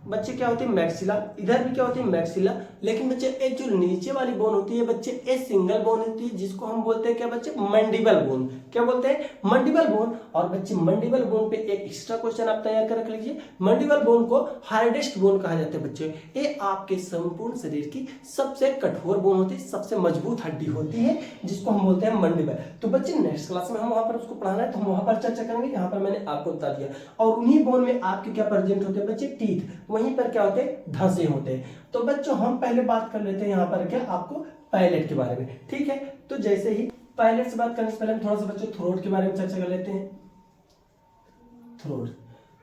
Speaker 1: बच्चे क्या होती है मैक्सिला, इधर भी क्या होती है मैक्सिला, लेकिन बच्चे एक जो नीचे वाली बोन होती है बच्चे ये सिंगल बोन होती है, जिसको हम बोलते हैं क्या बच्चे, मंडिबल बोन। क्या बोलते हैं, मंडिबल बोन। और बच्चे मंडिबल बोन पे एक एक्स्ट्रा क्वेश्चन आप तैयार कर रख लीजिए, मंडिबल बोन को हार्डेस्ट बोन कहा जाता है बच्चे। ये आपके संपूर्ण शरीर की सबसे कठोर बोन होती है, सबसे मजबूत हड्डी होती है, जिसको हम बोलते हैं मंडिबल। तो बच्चे नेक्स्ट क्लास में हम वहां पर उसको पढ़ाना है तो हम वहां पर चर्चा करेंगे, यहाँ पर मैंने आपको बता दिया। और उन्हीं बोन में आपके क्या प्रेजेंट होते हैं बच्चे, टीथ, वहीं पर क्या होते हैं, धंसे होते हैं। तो बच्चों हम पहले बात कर लेते हैं यहाँ पर क्या आपको पैलेट के बारे में। ठीक है, तो जैसे ही पैलेट से बात करने से पहले हम थोड़ा सा बच्चों थ्रोट के बारे में चर्चा कर लेते हैं। थ्रोट,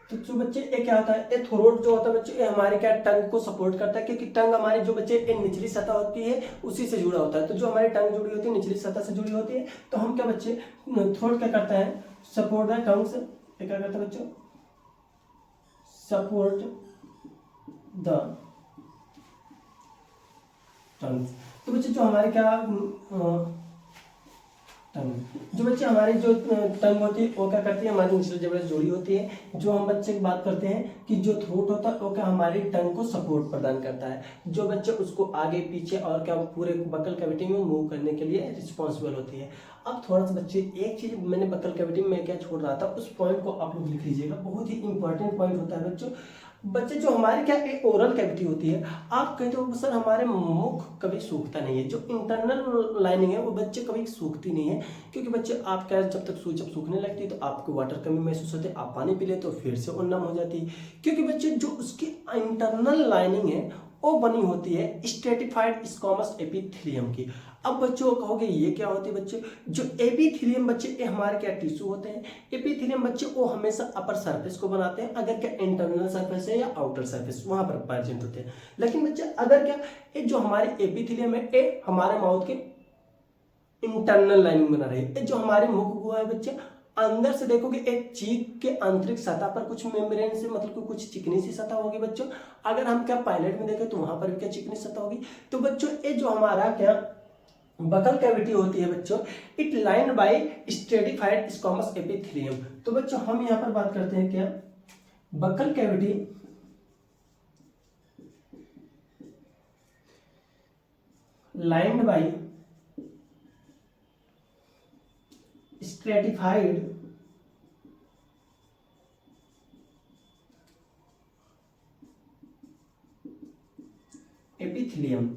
Speaker 1: तो जो बच्चे ये क्या होता है, ये थ्रोट जो होता है बच्चे, ये हमारे क्या टंग को सपोर्ट करता है, क्योंकि टंग हमारी जो बच्चे ये निचली सतह होती है उसी से जुड़ा होता है। तो जो हमारी टंग जुड़ी होती है निचली सतह से जुड़ी होती है, तो हम क्या बच्चे थ्रोट क्या करता है, सपोर्ट द टंग से, क्या करता है बच्चों, सपोर्ट द टंग। तो बच्चे जो हमारे क्या टंग, जो बच्चे हमारी जो टंग होती है वो क्या करती है, हमारी निचले जबड़े से जुड़ी होती है। जो हम बच्चे की बात करते हैं कि जो थ्रोट होता है वो क्या हमारी टंग को सपोर्ट प्रदान करता है, जो बच्चे उसको आगे पीछे और क्या पूरे बक्कल कैविटी में मूव करने के लिए रिस्पॉन्सिबल होती है। अब थोड़ा सा बच्चे एक चीज मैंने बक्कल कैविटी में क्या छोड़ रहा था, उस पॉइंट को आप लोग लिख लीजिएगा, बहुत ही इंपॉर्टेंट पॉइंट होता है बच्चों। बच्चे जो हमारी क्या एक ओरल कैविटी होती है, आप कहते हो सर हमारे मुख कभी सूखता नहीं है, जो इंटरनल लाइनिंग है वो बच्चे कभी सूखती नहीं है, क्योंकि बच्चे आप क्या जब सूखने लगती है तो आपको वाटर कमी महसूस होती है, आप पानी पी ले तो फिर से वो नम हो जाती है, क्योंकि बच्चे जो उसकी इंटरनल लाइनिंग है वो बनी होती है स्ट्रेटिफाइड स्क्वामस एपिथेलियम की। अब बच्चों कहोगे ये क्या होती है बच्चे, जो एपिथेलियम बच्चे ये हमारे क्या टिश्यू होते हैं। एपिथेलियम बच्चे वो हमेशा अपर सरफेस को बनाते हैं, अगर क्या इंटरनल सरफेस है या आउटर सरफेस वहां पर प्रेजेंट होते हैं। लेकिन बच्चे अगर क्या ये जो हमारे एपिथेलियम है ये हमारे माउथ के इंटरनल लाइनिंग बना रही है। जो हमारे मुख गुहा है बच्चे, अंदर से देखोगे एक चीक के आंतरिक सतह पर कुछ मेम्ब्रेन से मतलब कुछ चिकनी सी सतह होगी बच्चों। अगर हम क्या पायलट में देखें तो वहां पर भी क्या चिकनी सतह होगी। तो बच्चों ये जो हमारा क्या बकल कैविटी होती है बच्चों, it line by stratified squamous epithelium. तो बच्चों हम यहाँ पर बात करते हैं क्या buccal cavity lined by stratified epithelium.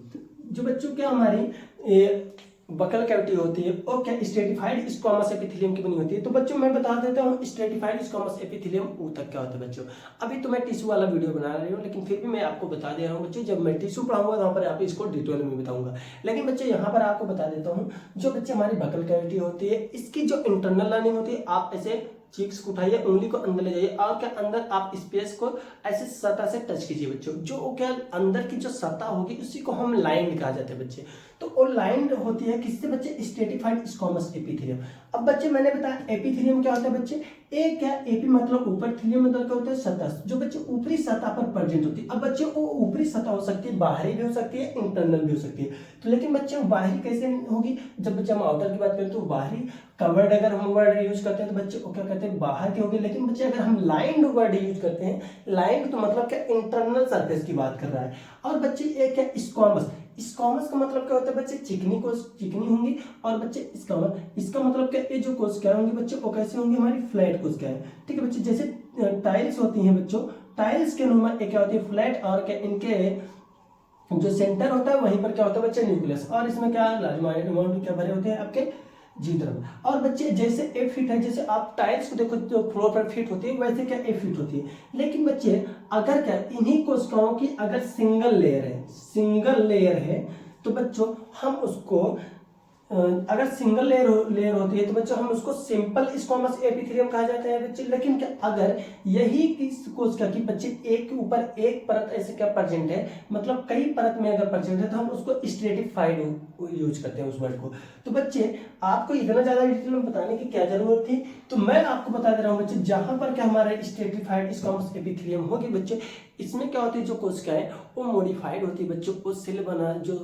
Speaker 1: जो बच्चों क्या हमारी बकल कैविटी होती है वो क्या स्ट्रेटिफाइड स्क्वामस एपिथेलियम की बनी होती है। तो बच्चों मैं बता देता हूँ स्ट्रेटिफाइड स्क्वामस एपिथेलियम वो तक क्या होता है बच्चों। अभी तो मैं टिश्यू वाला वीडियो बना रही हूँ, लेकिन फिर भी मैं आपको बता दे रहा हूँ बच्चों, जब मैं टिश्यू पढ़ाऊंगा तो वहाँ पर आप इसको डिटेल में बताऊंगा। लेकिन बच्चे यहाँ पर आपको बता देता हूँ, जो बच्चे हमारी बकल कैविटी होती है इसकी जो इंटरनल लाइनिंग होती है, आप ऐसे चीक्स को उठाइए, उंगली को अंदर ले जाइए और क्या अंदर आप स्पेस को ऐसे सतह से टच कीजिए बच्चों। जो क्या अंदर की जो सतह होगी उसी को हम लाइन कहा जाता है बच्चे। तो वो लाइन होती है किससे बच्चे, स्ट्रेटिफाइड स्क्वामस एपिथेलियम। अब बच्चे मैंने बताया एपिथेलियम क्या होता है बच्चे, ए क्या एपी मतलब ऊपर, थीलियम मतलब क्या होता है सतह, जो बच्चे ऊपरी सतह पर प्रेजेंट होती है। अब बच्चे वो ऊपरी सतह हो सकती है, बाहरी भी हो सकती है, इंटरनल भी हो सकती है। तो लेकिन बच्चे बाहरी कैसे होगी, जब बच्चे हम आउटर की बात करें तो बाहरी कवर्ड अगर हम वर्ड यूज करते हैं तो बच्चे वो क्या कहते हैं बाहर के होगी। लेकिन बच्चे अगर हम लाइंड वर्ड यूज करते हैं, लाइंड तो मतलब क्या इंटरनल सरफेस की बात कर रहा है। और बच्चे एक क्या स्क्वामस, स्क्वामस का मतलब क्या होता है बच्चे चिकनी चिकनी होंगी। और बच्चे इसका मतलब क्या, ये जो कोशिकाएं होंगी बच्चे वो कैसे होंगी, हमारी फ्लैट कोशिकाएं। ठीक है बच्चे, जैसे टाइल्स होती हैं बच्चों, टाइल्स के नुमा क्या होती है फ्लैट, और क्या इनके जो सेंटर होता है वहीं पर क्या होता है बच्चे न्यूक्लियस, और इसमें क्या लार्ज क्या भरे होते हैं आपके जी द्रव। और बच्चे जैसे ए फिट है, जैसे आप टाइल्स को देखो तो फ्लोर पर फिट होती है, वैसे क्या ए फिट होती है। लेकिन बच्चे अगर क्या इन्हीं कोशिकाओं की अगर सिंगल लेयर है तो बच्चों हम उसको अगर सिंगल लेयर होती है तो बच्चों हम उसको सिंपल स्क्वामस एपिथेलियम कहा जाता है बच्चे। लेकिन क्या अगर यही कोशिका की बच्चे एक के ऊपर एक परत ऐसे क्या प्रेजेंट है, मतलब कई परत में अगर प्रेजेंट है तो हम उसको स्ट्रेटिफाइड यूज करते हैं उस वर्ड को। तो बच्चे आपको इतना ज्यादा डिटेल में बताने की क्या जरूरत थी, तो मैं आपको बता दे रहा हूँ बच्चे, जहां पर क्या हमारा स्ट्रेटिफाइड स्क्वामस एपिथेलियम होगी बच्चे, इसमें क्या होती है जो कोशिकाएं वो मॉडिफाइड होती है बच्चों, वो सेल बना जो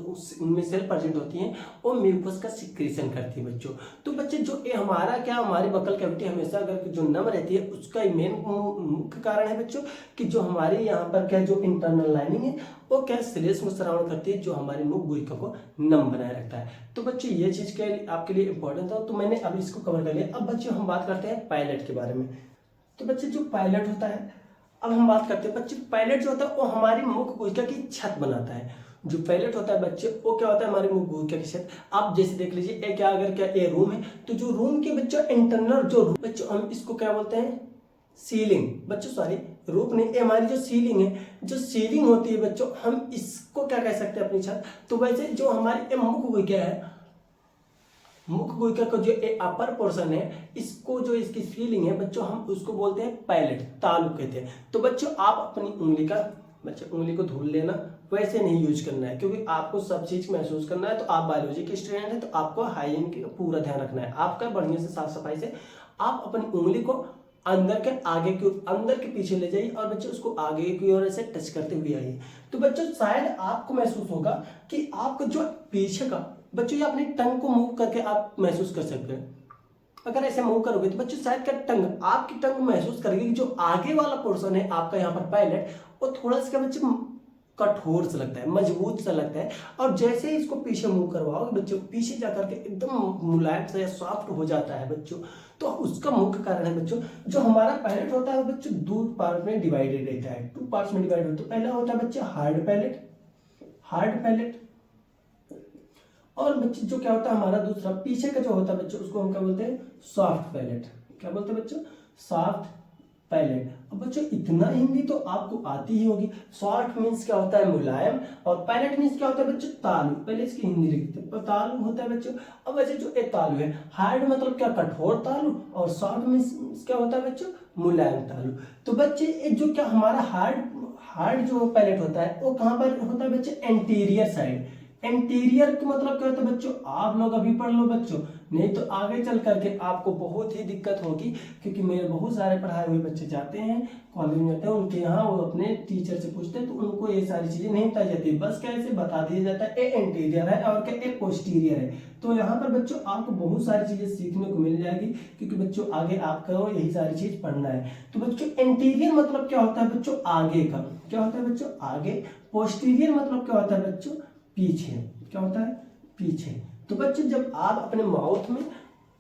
Speaker 1: उनमें सेल प्रेजेंट होती हैं वो म्यूकस का सिक्रीशन करती है बच्चों। तो बच्चे जो ये हमारा क्या हमारी बकल कैविटी हमेशा अगर जो नम रहती है उसका मेन मुख्य कारण है बच्चों कि जो हमारे यहाँ पर क्या जो इंटरनल लाइनिंग है वो क्या स्लेश में सराउंड करती है, जो हमारी मुख गुहिका को नम बनाए रखता है। तो बच्चे ये चीज के आपके लिए इंपॉर्टेंट था, तो मैंने अब इसको कवर कर लिया। अब बच्चे हम बात करते हैं पायलट के बारे में। तो बच्चे जो पायलट होता है, अब हम बात करते हैं बच्चे पायलट जो होता है वो हमारी मुख गुहिका की छत बनाता है। जो पायलट होता है बच्चे वो क्या होता है हमारे मुख गुहिका की छत। आप जैसे देख लीजिए ए क्या अगर क्या ए रूम है तो जो रूम के बच्चों इंटरनल जो बच्चों हम इसको क्या बोलते हैं सीलिंग बच्चों, सॉरी रूप नहीं, ये हमारी जो सीलिंग है, जो सीलिंग होती है बच्चों हम इसको क्या कह सकते हैं अपनी छत। तो वैसे जो हमारी मुख गुहिका है, मुख गुहिका का जो अपर पोर्शन है इसको जो इसकी फीलिंग है बच्चों हम उसको बोलते हैं पायलट, तालु कहते हैं। तो बच्चों आप अपनी उंगली को धुल लेना, वैसे नहीं यूज करना है क्योंकि आपको सब चीज महसूस करना है। तो आप बायोलॉजी के स्टूडेंट हैं तो आपको हाइजीन का पूरा ध्यान रखना है, आपका बढ़िया से साफ सफाई से आप अपनी उंगली को अंदर के पीछे ले जाइए और बच्चे उसको आगे की ओर ऐसे टच करते हुए आइए। तो बच्चों शायद आपको महसूस होगा कि आपको जो पीछे का बच्चों ये अपनी टंग को मूव करके आप महसूस कर सकते हैं। अगर ऐसे मूव करोगे तो बच्चों शायद क्या आपकी टंग महसूस करेगी, जो आगे वाला पोर्शन है आपका यहाँ पर पायलट वो थोड़ा सा बच्चे कठोर सा लगता है, मजबूत सा लगता है। और जैसे ही इसको पीछे मूव करवाओगे बच्चों पीछे जाकर के एकदम मुलायम सा या सॉफ्ट हो जाता है बच्चों। तो उसका मुख्य कारण है बच्चों जो हमारा पायलट होता है बच्चों दो पार्ट में डिवाइडेड रहता है, 2 पार्ट्स में डिवाइड होता है। पहला होता है बच्चे हार्ड पैलेट, और बच्चे जो क्या होता है हमारा दूसरा पीछे का जो होता है बच्चों उसको हम क्या बोलते हैं सॉफ्ट पैलेट। क्या बोलते हैं बच्चों सॉफ्ट पैलेट। अब बच्चों इतना हिंदी तो आपको आती ही होगी। सॉफ्ट मीन्स क्या होता है मुलायम, और पैलेट मीन्स क्या होता है बच्चों तालु। पहले इसकी हिंदी लिखते हैं, तालु होता है बच्चों। अब वैसे जो एक तालु है हार्ड मतलब क्या कठोर तालु, और सॉफ्ट मीन्स क्या होता है बच्चों मुलायम तालु। तो बच्चे जो क्या हमारा हार्ड जो पैलेट होता है वो कहाँ पर होता है बच्चे एंटीरियर साइड, एंटीरियर का मतलब क्या होता है बच्चों, आप लोग अभी पढ़ लो बच्चों, नहीं तो आगे चल करके आपको बहुत ही दिक्कत होगी, क्योंकि मेरे बहुत सारे पढ़ाए हुए बच्चे जाते हैं कॉलेज में जाते हैं, उनके यहाँ वो अपने टीचर से पूछते हैं तो उनको ये सारी चीजें नहीं बताई जाती, बस कैसे बता दिया जाता है ए एंटीरियर है और क्या ए पोस्टीरियर है। तो यहाँ पर बच्चों आपको बहुत सारी चीजें सीखने को मिल जाएगी, क्योंकि बच्चों आगे आपको यही सारी चीज पढ़ना है। तो बच्चों एंटीरियर मतलब क्या होता है बच्चों, आगे का, क्या होता है बच्चों आगे। पोस्टीरियर मतलब क्या होता है बच्चों, पीछे, क्या होता है पीछे। तो बच्चों जब आप अपने माउथ में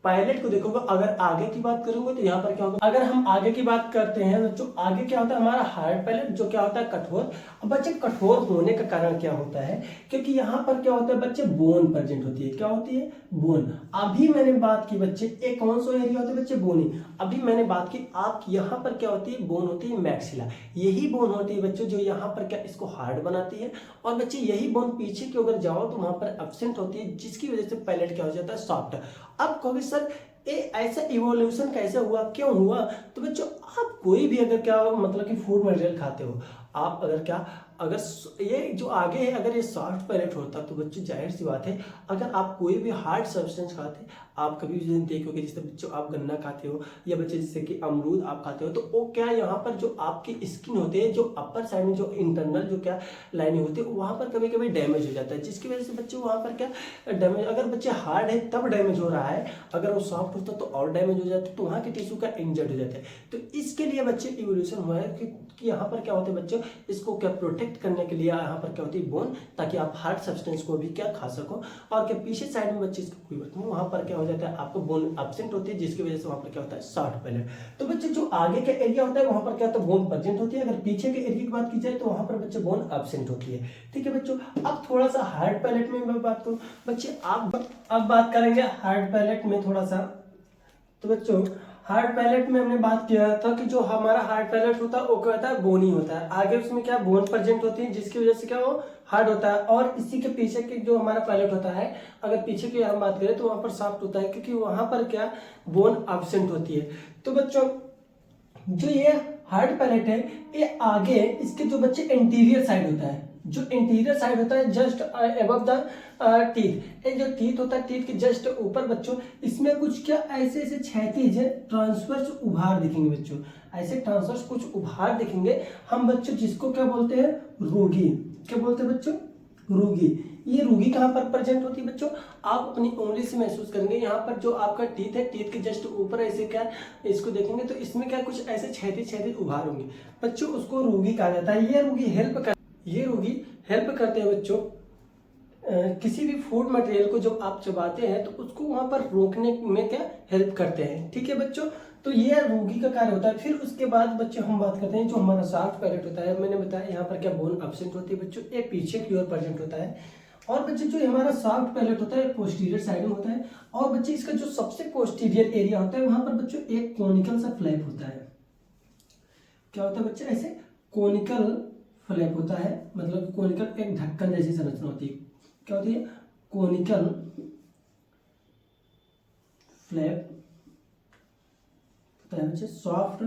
Speaker 1: पायलट को देखोगे, अगर आगे की बात करोगे तो यहाँ पर क्या होगा, अगर हम आगे की बात करते हैं बच्चों, आगे क्या होता है हमारा हार्ड पैलेट, जो क्या होता है कठोर। अब बच्चे कठोर होने का कारण क्या होता है, क्योंकि यहाँ पर क्या होता है बच्चे बोन प्रेजेंट होती है, क्या होती है बोन। अभी मैंने बात की बच्चे एक कौन सा एरिया होता है बच्चे, बोनी। अभी मैंने बात की आप यहाँ पर क्या होती है, बोन होती है मैक्सिला, यही बोन होती है बच्चों जो यहाँ पर क्या इसको हार्ड बनाती है। और बच्चे यही बोन पीछे की अगर जाओ तो वहां पर एब्सेंट होती है, जिसकी वजह से पैलेट क्या हो जाता है सॉफ्ट। अब कहोगे सर ये ऐसा इवोल्यूशन कैसे हुआ, क्यों हुआ। तो बच्चों आप कोई भी अगर क्या मतलब कि फूड मटेरियल खाते हो, आप अगर क्या अगर ये जो आगे है अगर ये सॉफ्ट पैलेट होता तो बच्चों जाहिर सी बात है, अगर आप कोई भी हार्ड सब्सटेंस खाते, आप कभी भी देखोगे जैसे बच्चों आप गन्ना खाते हो या बच्चे जैसे कि अमरूद आप खाते हो, तो वो क्या यहाँ पर जो आपकी स्किन होती है, जो अपर साइड में जो इंटरनल जो क्या लाइनिंग होती है वहाँ पर कभी कभी डैमेज हो जाता है, जिसकी वजह से बच्चे वहाँ पर क्या डैमेज, अगर बच्चे हार्ड है तब डैमेज हो रहा है, अगर वो सॉफ्ट होता तो और डैमेज हो जाता है, तो वहाँ के टिश्यू का इंजर्ड हो जाता है। तो इसके लिए बच्चे इवोल्यूशन हुआ है कि यहाँ पर क्या होते हैं बच्चों, इसको क्या प्रोटेक्ट करने के लिए यहाँ पर क्या होती है बोन, ताकि आप हार्ड सब्सटेंस को भी क्या खा सको। और क्या पीछे साइड में बच्चे इसको कोई बात नहीं, वहाँ पर क्या हो जाता है आपको बोन एब्सेंट होती है, जिसकी वजह से वहाँ पर क्या होता है सॉफ्ट पैलेट। तो बच्चे जो आगे का एरिया होता है वहाँ पर क्या होता है बोन प्रेजेंट होती है, अगर पीछे के एरिया की बात की जाए तो वहाँ पर बच्चे बोन एब्सेंट होती है। ठीक है बच्चों, अब थोड़ा सा हार्ड पैलेट में मैं बात करूँ बच्चे, आप अब बात करेंगे हार्ड पैलेट में थोड़ा सा। तो बच्चों हार्ड पैलेट में हमने बात किया था कि जो हमारा हार्ड पैलेट होता है वो क्या होता है बोनी होता है, आगे उसमें क्या बोन प्रेजेंट होती है, जिसकी वजह से क्या वो हार्ड होता है। और इसी के पीछे के जो हमारा पैलेट होता है, अगर पीछे की हम बात करें तो वहां पर सॉफ्ट होता है, क्योंकि वहां पर क्या बोन एब्सेंट होती है। तो बच्चों जो ये हार्ड पैलेट है, ये आगे इसके जो बच्चे इंटीरियर साइड होता है, जो इंटीरियर साइड होता है जस्ट अबव द टीथ, ये जो टीथ होता है टीथ के जस्ट ऊपर बच्चों, इसमें कुछ क्या ऐसे ऐसे क्षैतिज ट्रांसवर्स उभार दिखेंगे बच्चों, ऐसे ट्रांसवर्स कुछ उभार दिखेंगे हम बच्चों, जिसको क्या बोलते हैं रूगी। क्या बोलते हैं बच्चों, रूगी। ये रूगी कहाँ पर प्रेजेंट होती है बच्चों, आप अपनी उंगली से महसूस करेंगे, यहाँ पर जो आपका टीथ है टीथ के जस्ट ऊपर ऐसे क्या इसको देखेंगे तो इसमें क्या कुछ ऐसे क्षैतिज उभार होंगे बच्चों, उसको रूगी कहा जाता है। ये रूगी हेल्प करते हैं बच्चों किसी भी फूड मटेरियल को जो आप चबाते हैं तो उसको वहां पर रोकने में क्या हेल्प करते हैं। ठीक है बच्चों, तो ये रूगी का कार्य होता है। फिर उसके बाद बच्चों हम बात करते हैं जो हमारा सॉफ्ट पैलेट होता है, मैंने बताया यहाँ पर क्या बोन एब्सेंट होती है बच्चों, ये पीछे की ओर प्रेजेंट होता है। और बच्चे जो हमारा सॉफ्ट पैलेट होता है पोस्टीरियर साइड में होता है, और बच्चे इसका जो सबसे पोस्टीरियर एरिया होता है वहां पर बच्चों एक कोनिकल सा फ्लैप होता है। क्या होता है बच्चे, ऐसे कोनिकल फ्लैप होता है, मतलब कोनिकल एक ढक्कन जैसी संरचना होती है। क्या होती है, कोनिकल फ्लैप होता है बच्चे, सॉफ्ट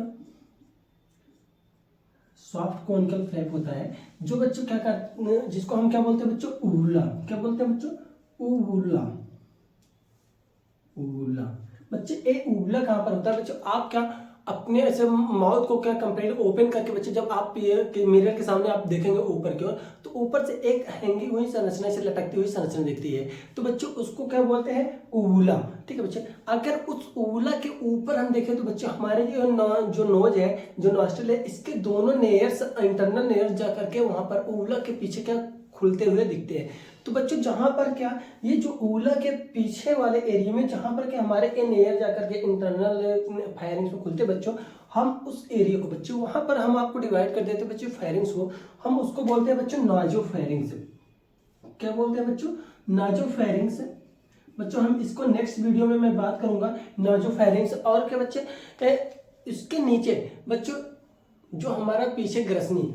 Speaker 1: कोनिकल फ्लैप होता है, जो बच्चों क्या करते हैं, जिसको हम क्या बोलते हैं बच्चों, ऊवुला। क्या बोलते हैं बच्चों, ऊवुला। ऊवुला बच्चे, ए ऊवुला कहाँ पर होता है बच्चों, आप क्या अपने ऐसे माउथ को क्या कंप्लीट ओपन करके बच्चे जब आप मिरर के सामने आप देखेंगे ऊपर की ओर, तो ऊपर से एक हैंगी हुई संरचना से लटकती हुई संरचना दिखती है, तो बच्चों उसको क्या बोलते हैं, ऊवुला। ठीक है बच्चे, अगर उस ऊवुला के ऊपर हम देखें तो बच्चे हमारे जो नोज है, जो नॉस्ट्रिल है, इसके दोनों लेयर्स इंटरनल लेयर्स जा करके वहां पर ऊवुला के पीछे क्या खुलते हुए दिखते हैं। तो बच्चों जहां पर क्या ये जो ऊवुला के पीछे वाले एरिया में जहां पर क्या हमारे इन एयर जाकर के इंटरनल फायरिंग्स में खुलते बच्चों, हम उस एरिया को बच्चों वहां पर हम आपको डिवाइड कर देते बच्चों फायरिंग्स को, हम उसको बोलते हैं बच्चों नाजोफेरिंग्स। क्या बोलते हैं बच्चों, नाजोफेरिंग्स। बच्चों हम इसको नेक्स्ट वीडियो में मैं बात करूंगा नाजोफेरिंग्स। और क्या बच्चे इसके नीचे बच्चों जो हमारा पीछे ग्रसनी,